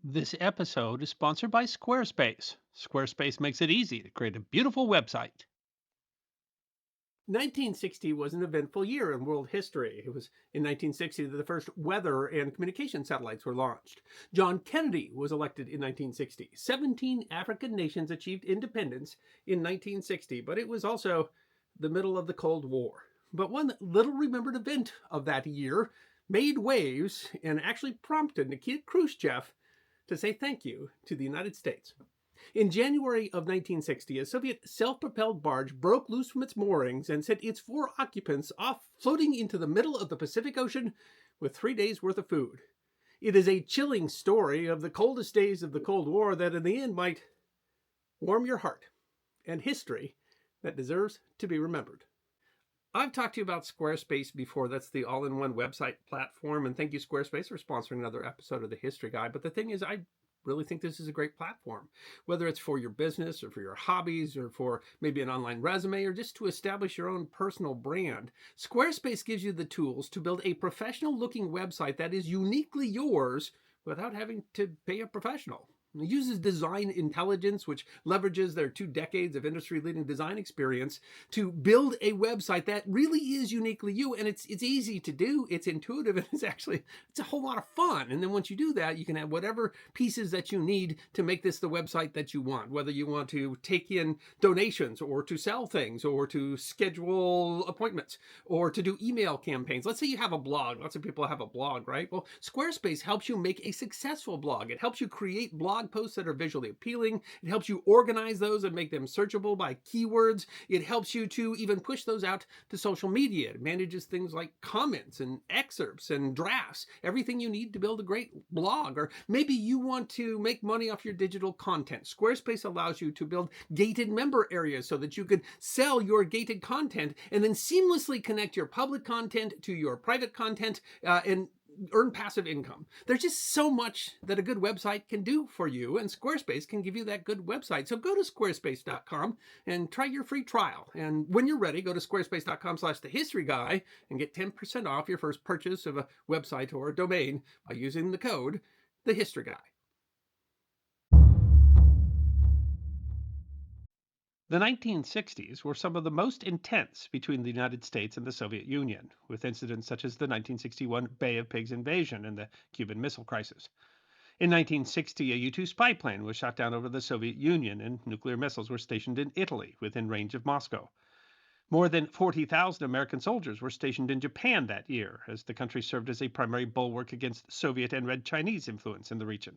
This episode is sponsored by Squarespace. Squarespace makes it easy to create a beautiful website. 1960 was an eventful year in world history. It was in 1960 that the first weather and communication satellites were launched. John Kennedy was elected in 1960. 17 African nations achieved independence in 1960, but it was also the middle of the Cold War. But one little remembered event of that year made waves and actually prompted Nikita Khrushchev to say thank you to the United States. In January of 1960, a Soviet self propelled barge broke loose from its moorings and sent its four occupants off floating into the middle of the Pacific Ocean with 3 days' worth of food. It is a chilling story of the coldest days of the Cold War that, in the end, might warm your heart, and history that deserves to be remembered. I've talked to you about Squarespace before. That's the all in one website platform. And thank you, Squarespace, for sponsoring another episode of the History Guy. But the thing is, I really think this is a great platform, whether it's for your business or for your hobbies or for maybe an online resume or just to establish your own personal brand. Squarespace gives you the tools to build a professional looking website that is uniquely yours without having to pay a professional. It uses design intelligence, which leverages their 2 decades of industry-leading design experience to build a website that really is uniquely you. And it's easy to do, it's intuitive, and it's a whole lot of fun. And then once you do that, you can have whatever pieces that you need to make this the website that you want, whether you want to take in donations or to sell things or to schedule appointments or to do email campaigns. Let's say you have a blog. Lots of people have a blog, right? Well, Squarespace helps you make a successful blog. It helps you create blog posts that are visually appealing. It helps you organize those and make them searchable by keywords. It helps you to even push those out to social media. It manages things like comments and excerpts and drafts, everything you need to build a great blog. Or maybe you want to make money off your digital content. Squarespace allows you to build gated member areas so that you can sell your gated content and then seamlessly connect your public content to your private content and earn passive income. There's just so much that a good website can do for you, and Squarespace can give you that good website. So go to squarespace.com and try your free trial. And when you're ready, go to squarespace.com/thehistoryguy and get 10% off your first purchase of a website or a domain by using the code thehistoryguy. The 1960s were some of the most intense between the United States and the Soviet Union, with incidents such as the 1961 Bay of Pigs invasion and the Cuban Missile Crisis. In 1960, a U-2 spy plane was shot down over the Soviet Union, and nuclear missiles were stationed in Italy within range of Moscow. More than 40,000 American soldiers were stationed in Japan that year, as the country served as a primary bulwark against Soviet and Red Chinese influence in the region.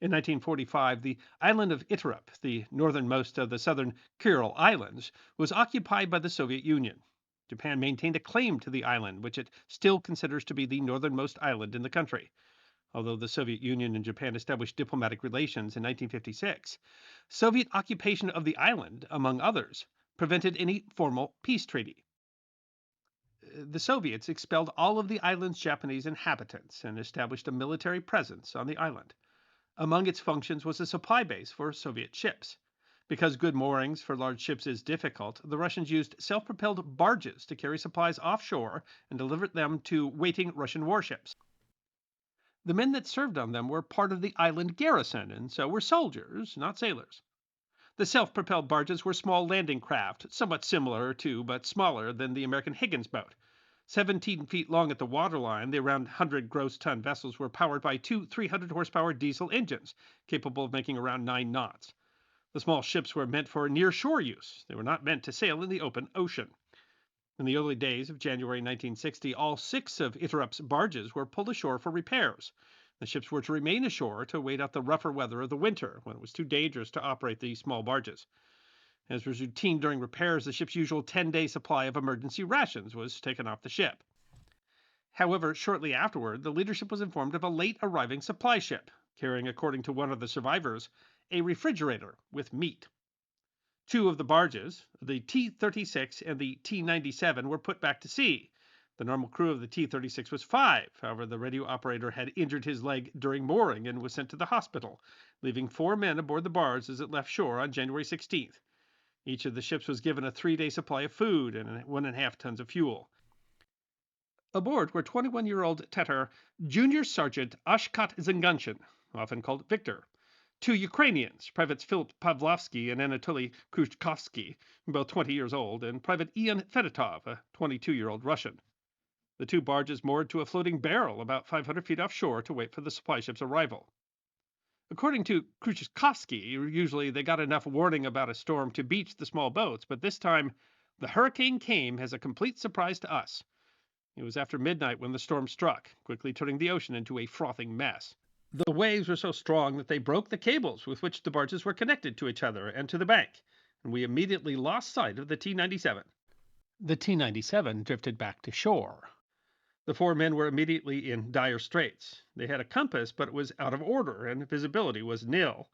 In 1945, the island of Iturup, the northernmost of the southern Kuril Islands, was occupied by the Soviet Union. Japan maintained a claim to the island, which it still considers to be the northernmost island in the country. Although the Soviet Union and Japan established diplomatic relations in 1956, Soviet occupation of the island, among others, prevented any formal peace treaty. The Soviets expelled all of the island's Japanese inhabitants and established a military presence on the island. Among its functions was a supply base for Soviet ships. Because good moorings for large ships is difficult, the Russians used self-propelled barges to carry supplies offshore and deliver them to waiting Russian warships. The men that served on them were part of the island garrison, and so were soldiers, not sailors. The self-propelled barges were small landing craft, somewhat similar to but smaller than the American Higgins boat. 17 feet long at the waterline, the around 100 gross ton vessels were powered by two 300 horsepower diesel engines, capable of making around 9 knots. The small ships were meant for near-shore use. They were not meant to sail in the open ocean. In the early days of January 1960, all 6 of Iturup's barges were pulled ashore for repairs. The ships were to remain ashore to wait out the rougher weather of the winter, when it was too dangerous to operate these small barges. As was routine during repairs, the ship's usual 10-day supply of emergency rations was taken off the ship. However, shortly afterward, the leadership was informed of a late-arriving supply ship, carrying, according to one of the survivors, a refrigerator with meat. 2 of the barges, the T-36 and the T-97, were put back to sea. The normal crew of the T-36 was 5. However, the radio operator had injured his leg during mooring and was sent to the hospital, leaving 4 men aboard the barge as it left shore on January 16th. Each of the ships was given a 3-day supply of food and 1.5 tons of fuel. Aboard were 21-year-old Tatar Junior Sergeant Ashkat Zinganshin, often called Victor. Two Ukrainians, Privates Philip Pavlovsky and Anatoly Khrushchevsky, both 20 years old, and Private Ian Fedotov, a 22-year-old Russian. The two barges moored to a floating barrel about 500 feet offshore to wait for the supply ship's arrival. According to Khrushchevsky, usually they got enough warning about a storm to beach the small boats, but this time the hurricane came as a complete surprise to us. It was after midnight when the storm struck, quickly turning the ocean into a frothing mess. The waves were so strong that they broke the cables with which the barges were connected to each other and to the bank, and we immediately lost sight of the T-97. The T-97 drifted back to shore. The four men were immediately in dire straits. They had a compass, but it was out of order, and visibility was nil.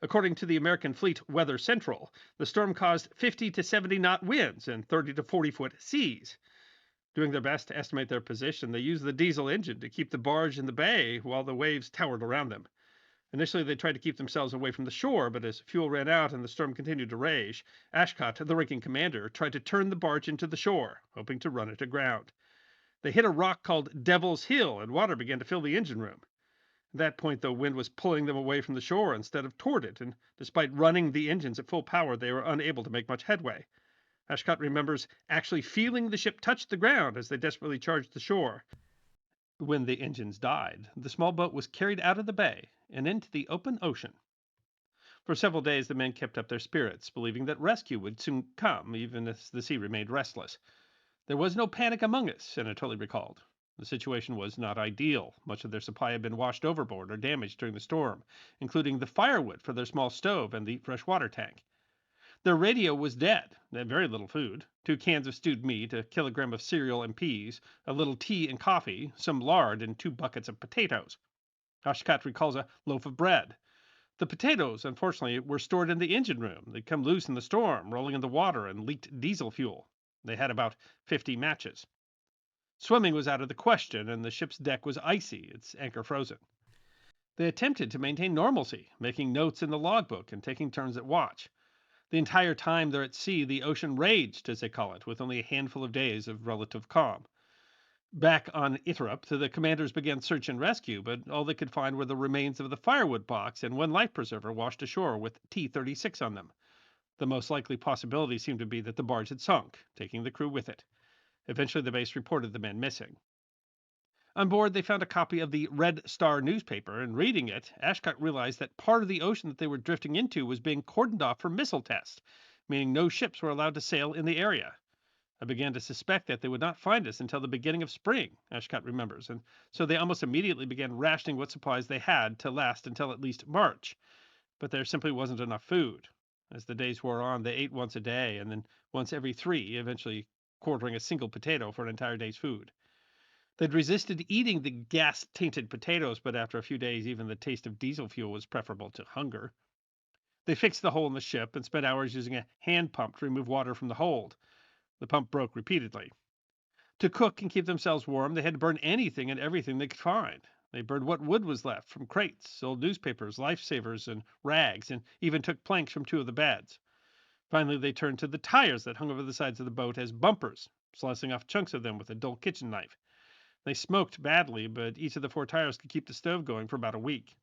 According to the American Fleet Weather Central, the storm caused 50 to 70 knot winds and 30 to 40-foot seas. Doing their best to estimate their position, they used the diesel engine to keep the barge in the bay while the waves towered around them. Initially, they tried to keep themselves away from the shore, but as fuel ran out and the storm continued to rage, Ashcott, the ranking commander, tried to turn the barge into the shore, hoping to run it aground. They hit a rock called Devil's Hill, and water began to fill the engine room. At that point, the wind was pulling them away from the shore instead of toward it, and despite running the engines at full power, they were unable to make much headway. Ashcott remembers actually feeling the ship touch the ground as they desperately charged the shore. When the engines died, the small boat was carried out of the bay and into the open ocean. For several days, the men kept up their spirits, believing that rescue would soon come, even as the sea remained restless. There was no panic among us, Anatoly recalled. The situation was not ideal. Much of their supply had been washed overboard or damaged during the storm, including the firewood for their small stove and the fresh water tank. Their radio was dead. They had very little food: 2 cans of stewed meat, a kilogram of cereal and peas, a little tea and coffee, some lard, and 2 buckets of potatoes. Oshkosh recalls a loaf of bread. The potatoes, unfortunately, were stored in the engine room. They'd come loose in the storm, rolling in the water, and leaked diesel fuel. They had about 50 matches. Swimming was out of the question, and the ship's deck was icy, its anchor frozen. They attempted to maintain normalcy, making notes in the logbook and taking turns at watch. The entire time they're at sea, the ocean raged, as they call it, with only a handful of days of relative calm. Back on Iterup, the commanders began search and rescue, but all they could find were the remains of the firewood box and one life preserver washed ashore with T-36 on them. The most likely possibility seemed to be that the barge had sunk, taking the crew with it. Eventually, the base reported the men missing. On board, they found a copy of the Red Star newspaper, and reading it, Ashcott realized that part of the ocean that they were drifting into was being cordoned off for missile tests, meaning no ships were allowed to sail in the area. I began to suspect that they would not find us until the beginning of spring, Ashcott remembers, and so they almost immediately began rationing what supplies they had to last until at least March. But there simply wasn't enough food. As the days wore on, they ate once a day, and then once every 3, eventually quartering a single potato for an entire day's food. They'd resisted eating the gas-tainted potatoes, but after a few days, even the taste of diesel fuel was preferable to hunger. They fixed the hole in the ship and spent hours using a hand pump to remove water from the hold. The pump broke repeatedly. To cook and keep themselves warm, they had to burn anything and everything they could find. They burned what wood was left from crates, old newspapers, lifesavers, and rags, and even took planks from 2 of the beds. Finally, they turned to the tires that hung over the sides of the boat as bumpers, slicing off chunks of them with a dull kitchen knife. They smoked badly, but each of the 4 tires could keep the stove going for about a week.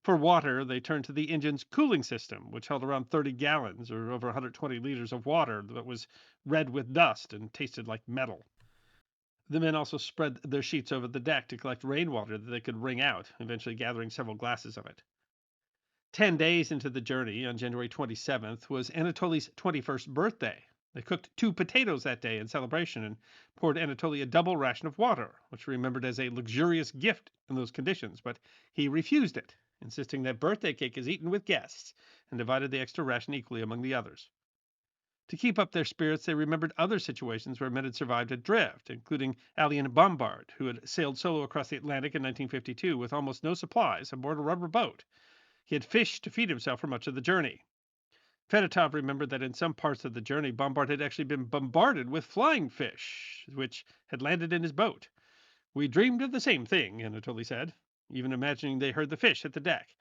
For water, they turned to the engine's cooling system, which held around 30 gallons, or over 120 liters of water that was red with dust and tasted like metal. The men also spread their sheets over the deck to collect rainwater that they could wring out, eventually gathering several glasses of it. 10 days into the journey, on January 27th, was Anatoly's 21st birthday. They cooked 2 potatoes that day in celebration and poured Anatoly a double ration of water, which he remembered as a luxurious gift in those conditions, but he refused it, insisting that birthday cake is eaten with guests, and divided the extra ration equally among the others. To keep up their spirits, they remembered other situations where men had survived adrift, including Alien Bombard, who had sailed solo across the Atlantic in 1952 with almost no supplies aboard a rubber boat. He had fish to feed himself for much of the journey. Fedotov remembered that in some parts of the journey, Bombard had actually been bombarded with flying fish, which had landed in his boat. "We dreamed of the same thing," Anatoly said, even imagining they heard the fish at the deck.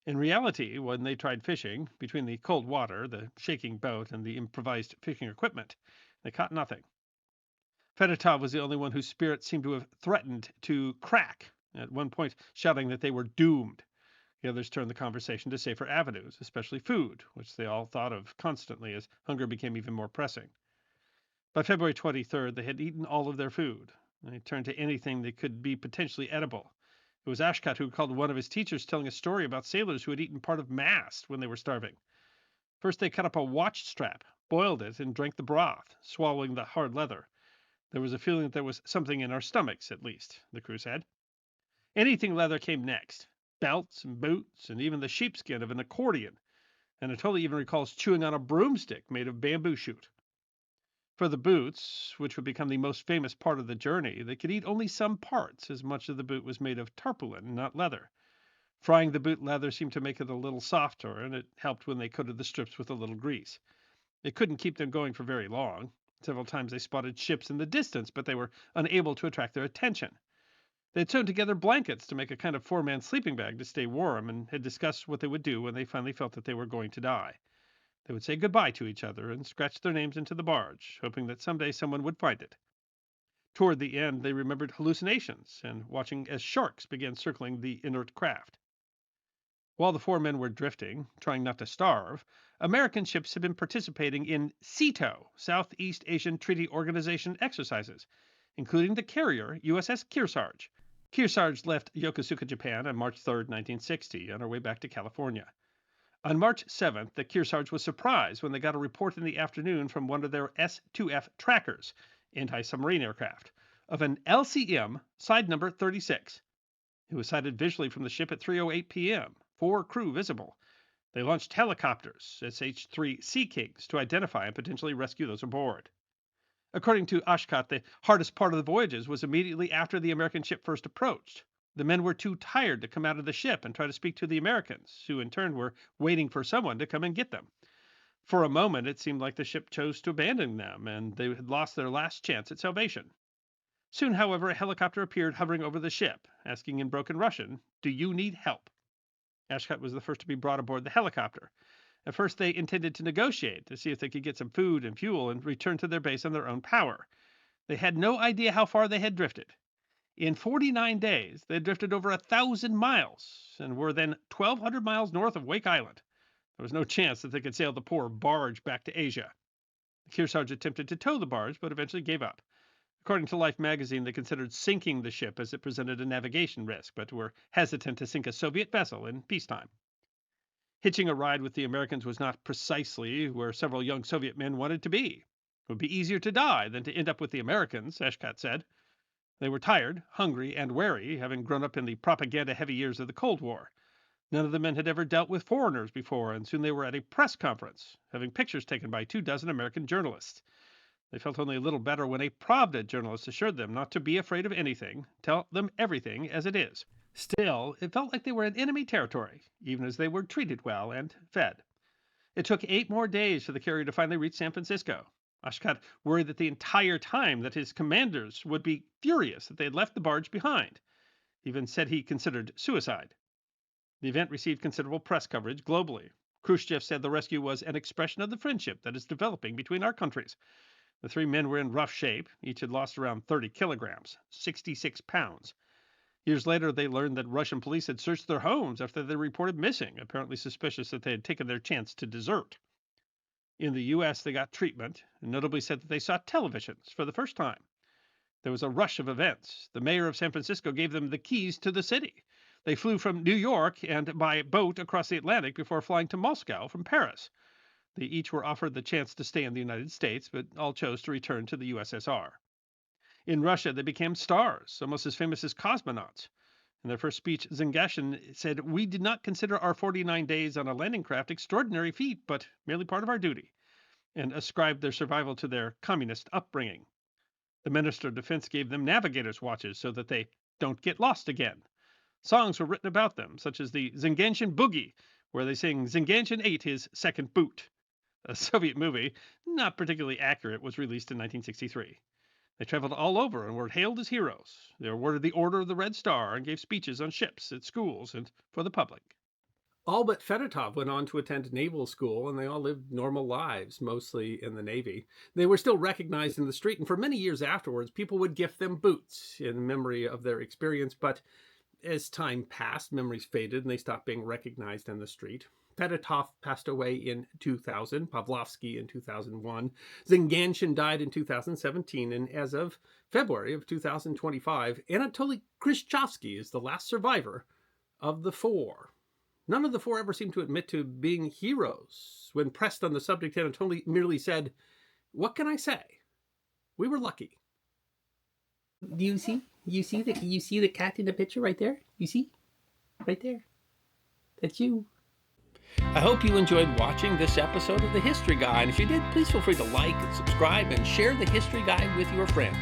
In reality, when they tried fishing, between the cold water, the shaking boat, and the improvised fishing equipment, they caught nothing. Fedotov was the only one whose spirit seemed to have threatened to crack, at one point shouting that they were doomed. The others turned the conversation to safer avenues, especially food, which they all thought of constantly as hunger became even more pressing. By February 23rd, they had eaten all of their food. They turned to anything that could be potentially edible. It was Ashcott who recalled one of his teachers telling a story about sailors who had eaten part of mast when they were starving. First, they cut up a watch strap, boiled it, and drank the broth, swallowing the hard leather. There was a feeling that there was something in our stomachs, at least, the crew said. Anything leather came next: belts and boots, and even the sheepskin of an accordion. And Anatoly even recalls chewing on a broomstick made of bamboo shoot. For the boots, which would become the most famous part of the journey, they could eat only some parts, as much of the boot was made of tarpaulin, not leather. Frying the boot leather seemed to make it a little softer, and it helped when they coated the strips with a little grease. It couldn't keep them going for very long. Several times they spotted ships in the distance, but they were unable to attract their attention. They had sewn together blankets to make a kind of four-man sleeping bag to stay warm, and had discussed what they would do when they finally felt that they were going to die. They would say goodbye to each other and scratch their names into the barge, hoping that someday someone would find it. Toward the end, they remembered hallucinations and watching as sharks began circling the inert craft. While the four men were drifting, trying not to starve, American ships had been participating in SEATO, Southeast Asian Treaty Organization exercises, including the carrier USS Kearsarge. Kearsarge left Yokosuka, Japan on March 3, 1960, on her way back to California. On March 7th, the Kearsarge was surprised when they got a report in the afternoon from one of their S-2F trackers, anti-submarine aircraft, of an LCM, side number 36. It was sighted visually from the ship at 3:08 p.m., 4 crew visible. They launched helicopters, SH-3 Sea Kings, to identify and potentially rescue those aboard. According to Ashcott, the hardest part of the voyages was immediately after the American ship first approached. The men were too tired to come out of the ship and try to speak to the Americans, who in turn were waiting for someone to come and get them. For a moment, it seemed like the ship chose to abandon them, and they had lost their last chance at salvation. Soon, however, a helicopter appeared hovering over the ship, asking in broken Russian, "Do you need help?" Ashcott was the first to be brought aboard the helicopter. At first, they intended to negotiate to see if they could get some food and fuel and return to their base on their own power. They had no idea how far they had drifted. In 49 days, they had drifted over 1,000 miles and were then 1,200 miles north of Wake Island. There was no chance that they could sail the poor barge back to Asia. The Kearsarge attempted to tow the barge, but eventually gave up. According to Life magazine, they considered sinking the ship as it presented a navigation risk, but were hesitant to sink a Soviet vessel in peacetime. Hitching a ride with the Americans was not precisely where several young Soviet men wanted to be. It would be easier to die than to end up with the Americans, Ashcott said. They were tired, hungry, and wary, having grown up in the propaganda-heavy years of the Cold War. None of the men had ever dealt with foreigners before, and soon they were at a press conference, having pictures taken by 24 American journalists. They felt only a little better when a Pravda journalist assured them not to be afraid of anything, tell them everything as it is. Still, it felt like they were in enemy territory, even as they were treated well and fed. It took 8 more days for the carrier to finally reach San Francisco. Ashcott worried that the entire time that his commanders would be furious that they had left the barge behind. He even said he considered suicide. The event received considerable press coverage globally. Khrushchev said the rescue was an expression of the friendship that is developing between our countries. The 3 men were in rough shape. Each had lost around 30 kilograms, 66 pounds. Years later, they learned that Russian police had searched their homes after they reported missing, apparently suspicious that they had taken their chance to desert. In the U.S., they got treatment, and notably said that they saw televisions for the first time. There was a rush of events. The mayor of San Francisco gave them the keys to the city. They flew from New York and by boat across the Atlantic before flying to Moscow from Paris. They each were offered the chance to stay in the United States, but all chose to return to the USSR. In Russia, they became stars, almost as famous as cosmonauts. In their first speech, Zengashin said, "We did not consider our 49 days on a landing craft extraordinary feat, but merely part of our duty," and ascribed their survival to their communist upbringing. The Minister of Defense gave them navigator's watches so that they don't get lost again. Songs were written about them, such as the Zengashin Boogie, where they sing Zengashin ate his second boot. A Soviet movie, not particularly accurate, was released in 1963. They traveled all over and were hailed as heroes. They were awarded the Order of the Red Star and gave speeches on ships, at schools, and for the public. All but Fedotov went on to attend naval school, and they all lived normal lives, mostly in the Navy. They were still recognized in the street, and for many years afterwards, people would gift them boots in memory of their experience, but as time passed, memories faded and they stopped being recognized on the street. Fedotov passed away in 2000, Pavlovsky in 2001, Zinganshin died in 2017, and as of February of 2025, Anatoly Khrushchevsky is the last survivor of the four. None of the four ever seemed to admit to being heroes. When pressed on the subject, Anatoly merely said, "What can I say? We were lucky." Do you see? You see the cat in the picture right there? You see? Right there. That's you. I hope you enjoyed watching this episode of The History Guy, and if you did, please feel free to like and subscribe and share The History Guy with your friends.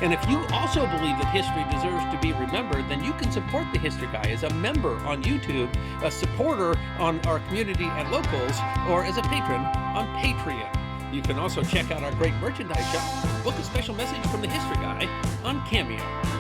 And if you also believe that history deserves to be remembered, then you can support The History Guy as a member on YouTube, a supporter on our community and locals, or as a patron on Patreon. You can also check out our great merchandise shop, book a special message from The History Guy on Cameo.